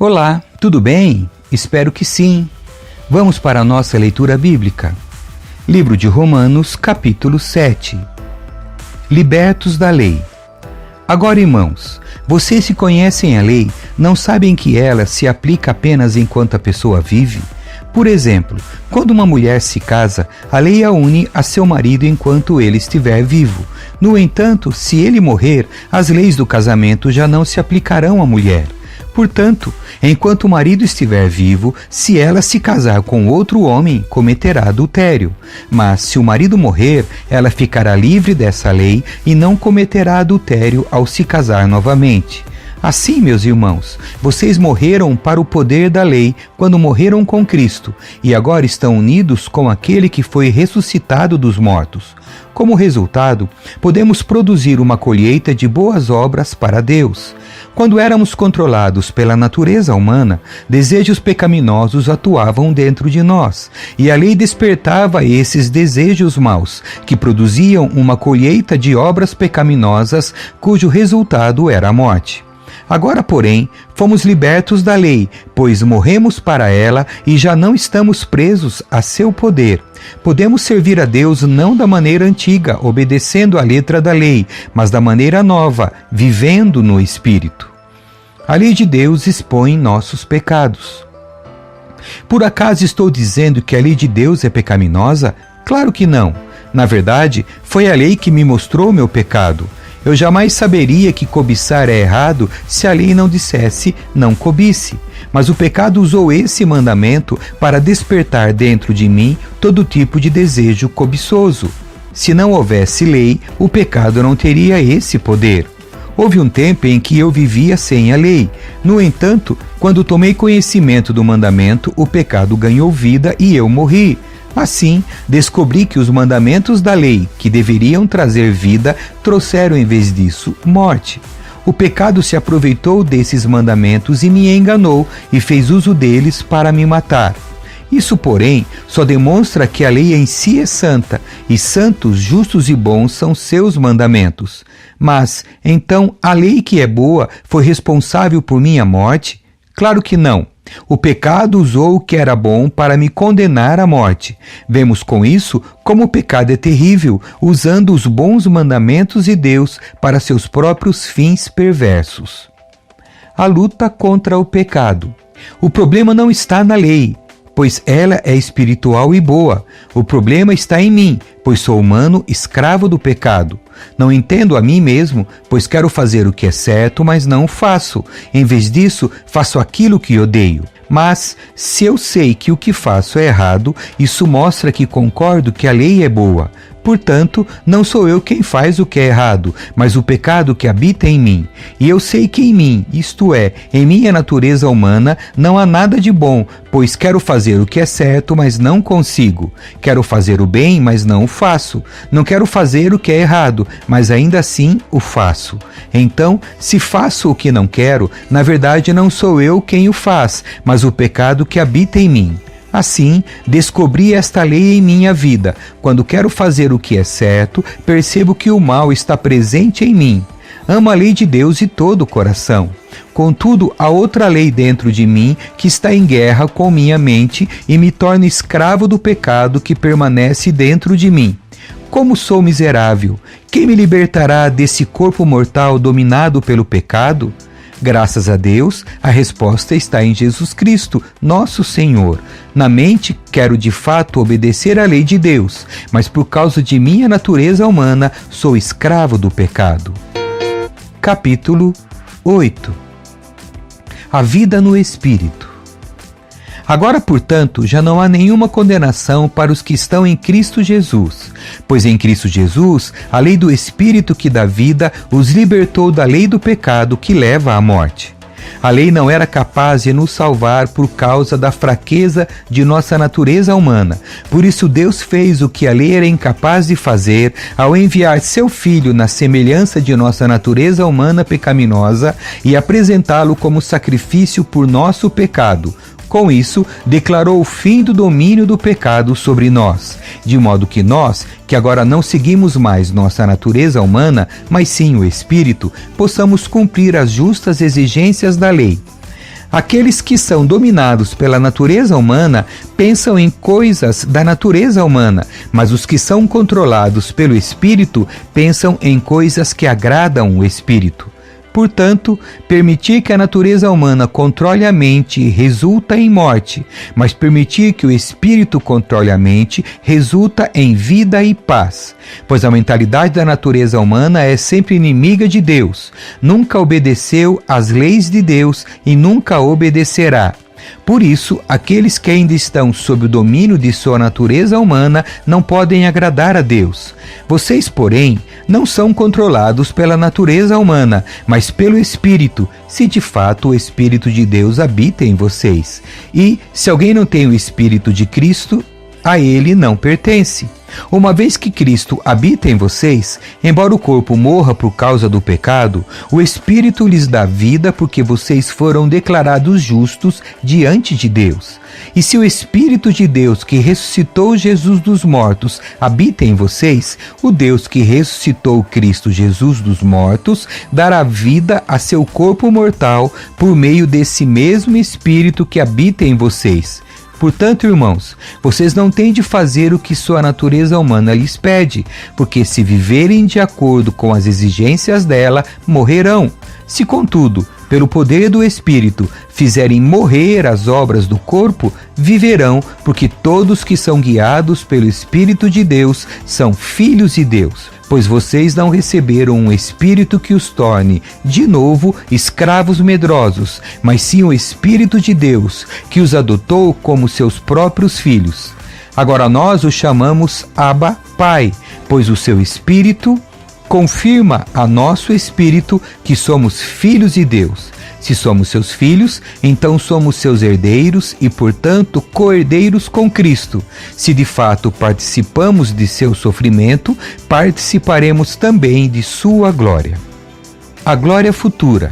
Olá, tudo bem? Espero que sim. Vamos para a nossa leitura bíblica. Livro de Romanos, capítulo 7. Libertos da lei. Agora, irmãos, vocês que conhecem a lei, não sabem que ela se aplica apenas enquanto a pessoa vive? Por exemplo, quando uma mulher se casa, a lei a une a seu marido enquanto ele estiver vivo. No entanto, se ele morrer, as leis do casamento já não se aplicarão à mulher. Portanto, enquanto o marido estiver vivo, se ela se casar com outro homem, cometerá adultério. Mas se o marido morrer, ela ficará livre dessa lei e não cometerá adultério ao se casar novamente. Assim, meus irmãos, vocês morreram para o poder da lei quando morreram com Cristo e agora estão unidos com aquele que foi ressuscitado dos mortos. Como resultado, podemos produzir uma colheita de boas obras para Deus. Quando éramos controlados pela natureza humana, desejos pecaminosos atuavam dentro de nós, e a lei despertava esses desejos maus, que produziam uma colheita de obras pecaminosas, cujo resultado era a morte. Agora, porém, fomos libertos da lei, pois morremos para ela e já não estamos presos a seu poder. Podemos servir a Deus não da maneira antiga, obedecendo à letra da lei, mas da maneira nova, vivendo no Espírito. A lei de Deus expõe nossos pecados. Por acaso estou dizendo que a lei de Deus é pecaminosa? Claro que não. Na verdade, foi a lei que me mostrou meu pecado. Eu jamais saberia que cobiçar é errado se a lei não dissesse não cobice. Mas o pecado usou esse mandamento para despertar dentro de mim todo tipo de desejo cobiçoso. Se não houvesse lei, o pecado não teria esse poder. Houve um tempo em que eu vivia sem a lei. No entanto, quando tomei conhecimento do mandamento, o pecado ganhou vida e eu morri. Assim, descobri que os mandamentos da lei, que deveriam trazer vida, trouxeram em vez disso morte. O pecado se aproveitou desses mandamentos e me enganou e fez uso deles para me matar. Isso, porém, só demonstra que a lei em si é santa, e santos, justos e bons são seus mandamentos. Mas, então, a lei que é boa foi responsável por minha morte? Claro que não. O pecado usou o que era bom para me condenar à morte. Vemos com isso como o pecado é terrível, usando os bons mandamentos de Deus para seus próprios fins perversos. A luta contra o pecado. O problema não está na lei, pois ela é espiritual e boa. O problema está em mim, pois sou humano, escravo do pecado. Não entendo a mim mesmo, pois quero fazer o que é certo, mas não o faço. Em vez disso, faço aquilo que odeio. Mas, se eu sei que o que faço é errado, isso mostra que concordo que a lei é boa. Portanto, não sou eu quem faz o que é errado, mas o pecado que habita em mim. E eu sei que em mim, isto é, em minha natureza humana, não há nada de bom, pois quero fazer o que é certo, mas não consigo. Quero fazer o bem, mas não o faço. Não quero fazer o que é errado, mas ainda assim o faço. Então, se faço o que não quero, na verdade não sou eu quem o faz, mas o pecado que habita em mim. Assim, descobri esta lei em minha vida. Quando quero fazer o que é certo, percebo que o mal está presente em mim. Amo a lei de Deus de todo o coração. Contudo, há outra lei dentro de mim que está em guerra com minha mente e me torna escravo do pecado que permanece dentro de mim. Como sou miserável! Quem me libertará desse corpo mortal dominado pelo pecado? Graças a Deus, a resposta está em Jesus Cristo, nosso Senhor. Na mente, quero de fato obedecer à lei de Deus, mas por causa de minha natureza humana, sou escravo do pecado. Capítulo 8. A vida no Espírito. Agora, portanto, já não há nenhuma condenação para os que estão em Cristo Jesus, pois em Cristo Jesus, a lei do Espírito que dá vida os libertou da lei do pecado que leva à morte. A lei não era capaz de nos salvar por causa da fraqueza de nossa natureza humana. Por isso Deus fez o que a lei era incapaz de fazer ao enviar seu Filho na semelhança de nossa natureza humana pecaminosa e apresentá-lo como sacrifício por nosso pecado. Com isso, declarou o fim do domínio do pecado sobre nós, de modo que nós, que agora não seguimos mais nossa natureza humana, mas sim o Espírito, possamos cumprir as justas exigências da lei. Aqueles que são dominados pela natureza humana pensam em coisas da natureza humana, mas os que são controlados pelo Espírito pensam em coisas que agradam o Espírito. Portanto, permitir que a natureza humana controle a mente resulta em morte, mas permitir que o Espírito controle a mente resulta em vida e paz. Pois a mentalidade da natureza humana é sempre inimiga de Deus, nunca obedeceu às leis de Deus e nunca obedecerá. Por isso, aqueles que ainda estão sob o domínio de sua natureza humana não podem agradar a Deus. Vocês, porém, não são controlados pela natureza humana, mas pelo Espírito, se de fato o Espírito de Deus habita em vocês. E, se alguém não tem o Espírito de Cristo, a ele não pertence. Uma vez que Cristo habita em vocês, embora o corpo morra por causa do pecado, o Espírito lhes dá vida porque vocês foram declarados justos diante de Deus. E se o Espírito de Deus que ressuscitou Jesus dos mortos habita em vocês, o Deus que ressuscitou Cristo Jesus dos mortos dará vida a seu corpo mortal por meio desse mesmo Espírito que habita em vocês. Portanto, irmãos, vocês não têm de fazer o que sua natureza humana lhes pede, porque se viverem de acordo com as exigências dela, morrerão. Se, contudo, pelo poder do Espírito, fizerem morrer as obras do corpo, viverão, porque todos que são guiados pelo Espírito de Deus são filhos de Deus. Pois vocês não receberam um espírito que os torne, de novo, escravos medrosos, mas sim o Espírito de Deus, que os adotou como seus próprios filhos. Agora nós o chamamos Abba, Pai, pois o seu Espírito confirma a nosso espírito que somos filhos de Deus. Se somos seus filhos, então somos seus herdeiros e, portanto, co-herdeiros com Cristo. Se de fato participamos de seu sofrimento, participaremos também de sua glória. A glória futura.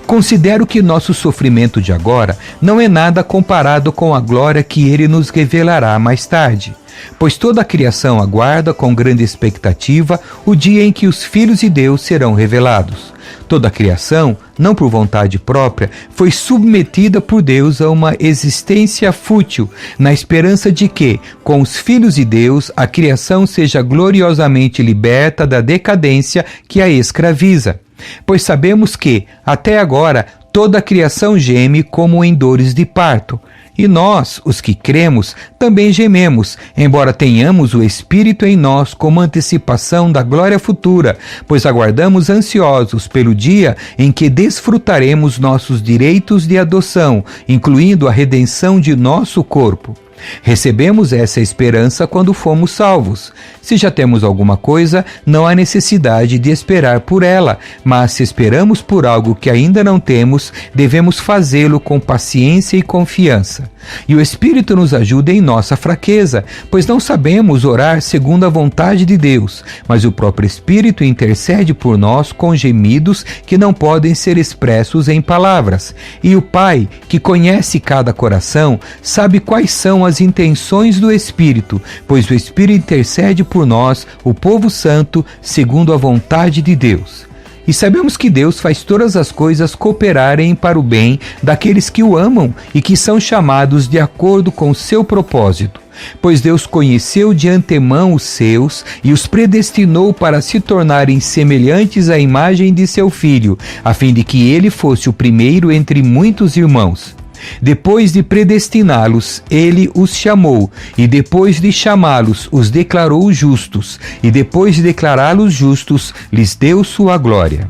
Considero que nosso sofrimento de agora não é nada comparado com a glória que ele nos revelará mais tarde. Pois toda a criação aguarda com grande expectativa o dia em que os filhos de Deus serão revelados. Toda a criação, não por vontade própria, foi submetida por Deus a uma existência fútil, na esperança de que, com os filhos de Deus, a criação seja gloriosamente liberta da decadência que a escraviza. Pois sabemos que, até agora, toda a criação geme como em dores de parto. E nós, os que cremos, também gememos, embora tenhamos o Espírito em nós como antecipação da glória futura, pois aguardamos ansiosos pelo dia em que desfrutaremos nossos direitos de adoção, incluindo a redenção de nosso corpo. Recebemos essa esperança quando fomos salvos. Se já temos alguma coisa, não há necessidade de esperar por ela, mas se esperamos por algo que ainda não temos, devemos fazê-lo com paciência e confiança. E o Espírito nos ajuda em nossa fraqueza, pois não sabemos orar segundo a vontade de Deus, mas o próprio Espírito intercede por nós com gemidos que não podem ser expressos em palavras. E o Pai, que conhece cada coração, sabe quais são as intenções do Espírito, pois o Espírito intercede por nós, o povo santo, segundo a vontade de Deus. E sabemos que Deus faz todas as coisas cooperarem para o bem daqueles que o amam e que são chamados de acordo com o seu propósito. Pois Deus conheceu de antemão os seus e os predestinou para se tornarem semelhantes à imagem de seu Filho, a fim de que ele fosse o primeiro entre muitos irmãos. Depois de predestiná-los, ele os chamou, e depois de chamá-los, os declarou justos, e depois de declará-los justos, lhes deu sua glória.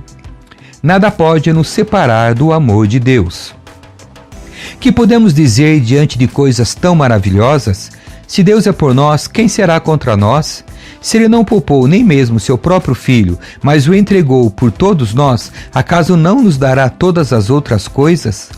Nada pode nos separar do amor de Deus. Que podemos dizer diante de coisas tão maravilhosas? Se Deus é por nós, quem será contra nós? Se ele não poupou nem mesmo seu próprio Filho, mas o entregou por todos nós, acaso não nos dará todas as outras coisas?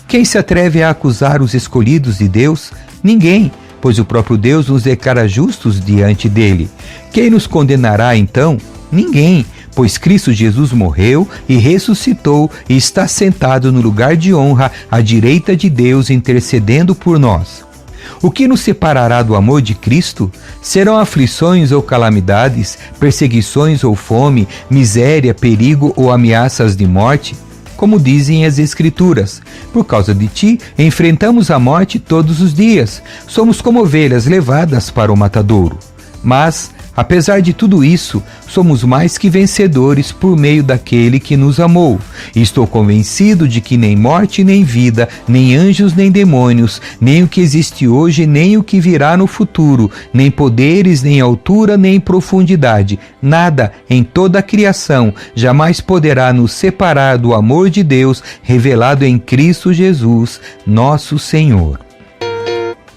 Quem se atreve a acusar os escolhidos de Deus? Ninguém, pois o próprio Deus nos declara justos diante dele. Quem nos condenará então? Ninguém, pois Cristo Jesus morreu e ressuscitou e está sentado no lugar de honra à direita de Deus, intercedendo por nós. O que nos separará do amor de Cristo? Serão aflições ou calamidades, perseguições ou fome, miséria, perigo ou ameaças de morte? como dizem as Escrituras. Por causa de ti, enfrentamos a morte todos os dias. Somos como ovelhas levadas para o matadouro. Mas, apesar de tudo isso, somos mais que vencedores por meio daquele que nos amou. E estou convencido de que nem morte, nem vida, nem anjos, nem demônios, nem o que existe hoje, nem o que virá no futuro, nem poderes, nem altura, nem profundidade, nada em toda a criação jamais poderá nos separar do amor de Deus revelado em Cristo Jesus, nosso Senhor.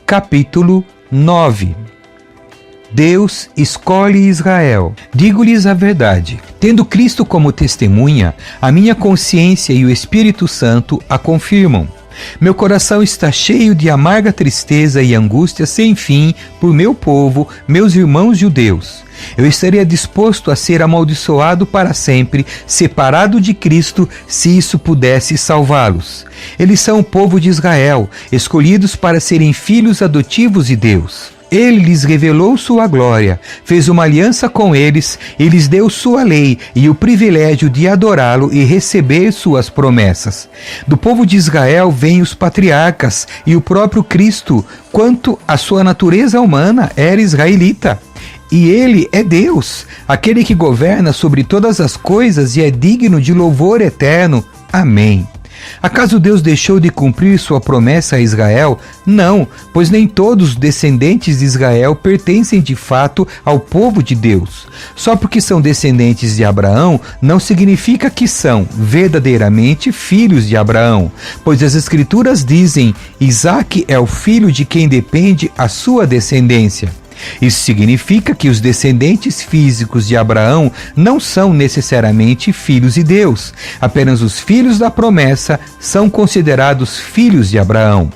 Capítulo 9. Deus escolhe Israel. Digo-lhes a verdade. Tendo Cristo como testemunha, a minha consciência e o Espírito Santo a confirmam. Meu coração está cheio de amarga tristeza e angústia sem fim por meu povo, meus irmãos judeus. Eu estaria disposto a ser amaldiçoado para sempre, separado de Cristo, se isso pudesse salvá-los. Eles são o povo de Israel, escolhidos para serem filhos adotivos de Deus. Ele lhes revelou sua glória, fez uma aliança com eles e lhes deu sua lei e o privilégio de adorá-lo e receber suas promessas. Do povo de Israel vêm os patriarcas e o próprio Cristo, quanto à sua natureza humana, era israelita. E ele é Deus, aquele que governa sobre todas as coisas e é digno de louvor eterno. Amém. Acaso Deus deixou de cumprir sua promessa a Israel? Não, pois nem todos os descendentes de Israel pertencem de fato ao povo de Deus. Só porque são descendentes de Abraão, não significa que são verdadeiramente filhos de Abraão, pois as Escrituras dizem: Isaque é o filho de quem depende a sua descendência. Isso significa que os descendentes físicos de Abraão não são necessariamente filhos de Deus. Apenas os filhos da promessa são considerados filhos de Abraão.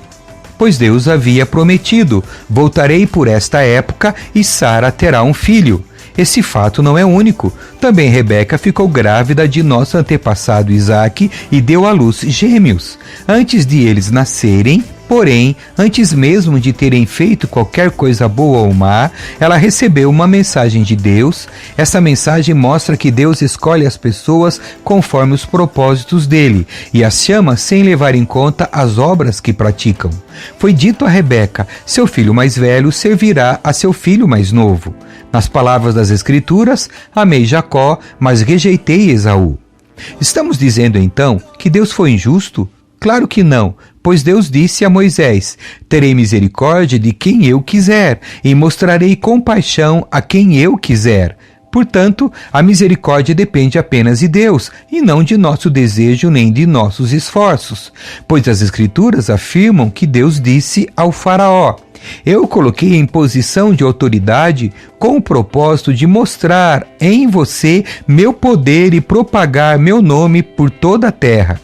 Pois Deus havia prometido: voltarei por esta época e Sara terá um filho. Esse fato não é único. Também Rebeca ficou grávida de nosso antepassado Isaque e deu à luz gêmeos. Antes de eles nascerem, porém, antes mesmo de terem feito qualquer coisa boa ou má, ela recebeu uma mensagem de Deus. Essa mensagem mostra que Deus escolhe as pessoas conforme os propósitos dele e as chama sem levar em conta as obras que praticam. Foi dito a Rebeca: seu filho mais velho servirá a seu filho mais novo. Nas palavras das Escrituras, amei Jacó, mas rejeitei Esaú. Estamos dizendo então que Deus foi injusto? Claro que não, pois Deus disse a Moisés: terei misericórdia de quem eu quiser e mostrarei compaixão a quem eu quiser. Portanto, a misericórdia depende apenas de Deus e não de nosso desejo nem de nossos esforços, pois as Escrituras afirmam que Deus disse ao faraó: eu o coloquei em posição de autoridade com o propósito de mostrar em você meu poder e propagar meu nome por toda a terra.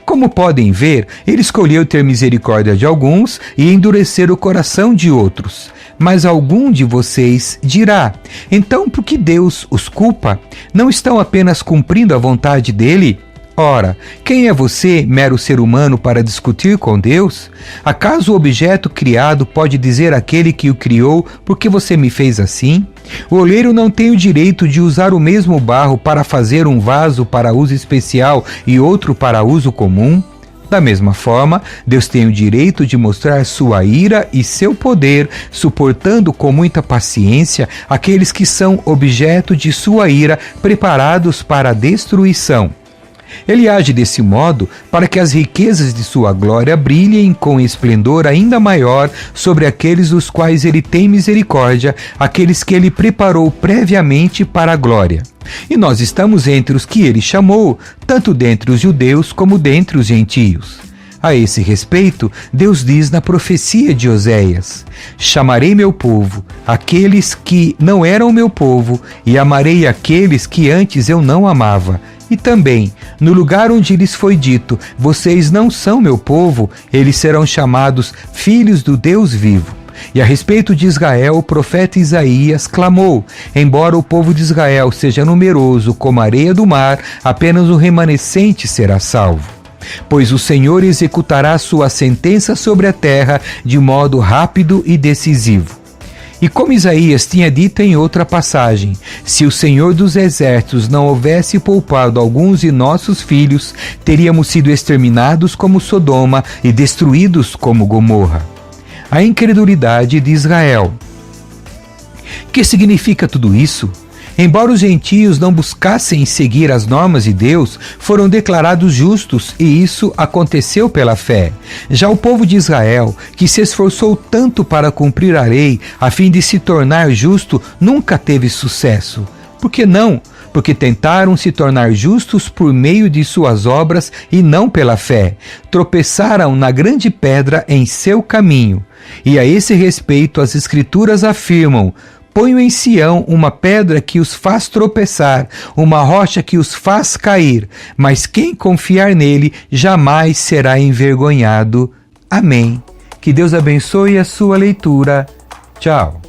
Como podem ver, ele escolheu ter misericórdia de alguns e endurecer o coração de outros. Mas algum de vocês dirá: então por que Deus os culpa? Não estão apenas cumprindo a vontade dele? Ora, quem é você, mero ser humano, para discutir com Deus? Acaso o objeto criado pode dizer àquele que o criou: por que você me fez assim? O oleiro não tem o direito de usar o mesmo barro para fazer um vaso para uso especial e outro para uso comum? Da mesma forma, Deus tem o direito de mostrar sua ira e seu poder, suportando com muita paciência aqueles que são objeto de sua ira, preparados para a destruição. Ele age desse modo para que as riquezas de sua glória brilhem com esplendor ainda maior sobre aqueles dos quais ele tem misericórdia, aqueles que ele preparou previamente para a glória. E nós estamos entre os que ele chamou, tanto dentre os judeus como dentre os gentios. A esse respeito, Deus diz na profecia de Oséias: chamarei meu povo, aqueles que não eram meu povo, e amarei aqueles que antes eu não amava. E também, no lugar onde lhes foi dito: vocês não são meu povo, eles serão chamados filhos do Deus vivo. E a respeito de Israel, o profeta Isaías clamou: embora o povo de Israel seja numeroso como a areia do mar, apenas o remanescente será salvo. Pois o Senhor executará sua sentença sobre a terra de modo rápido e decisivo. E como Isaías tinha dito em outra passagem, se o Senhor dos Exércitos não houvesse poupado alguns de nossos filhos, teríamos sido exterminados como Sodoma e destruídos como Gomorra. A incredulidade de Israel. O que significa tudo isso? Embora os gentios não buscassem seguir as normas de Deus, foram declarados justos e isso aconteceu pela fé. Já o povo de Israel, que se esforçou tanto para cumprir a lei a fim de se tornar justo, nunca teve sucesso. Por que não? Porque tentaram se tornar justos por meio de suas obras e não pela fé. Tropeçaram na grande pedra em seu caminho. E a esse respeito as Escrituras afirmam: ponho em Sião uma pedra que os faz tropeçar, uma rocha que os faz cair, mas quem confiar nele jamais será envergonhado. Amém. Que Deus abençoe a sua leitura. Tchau.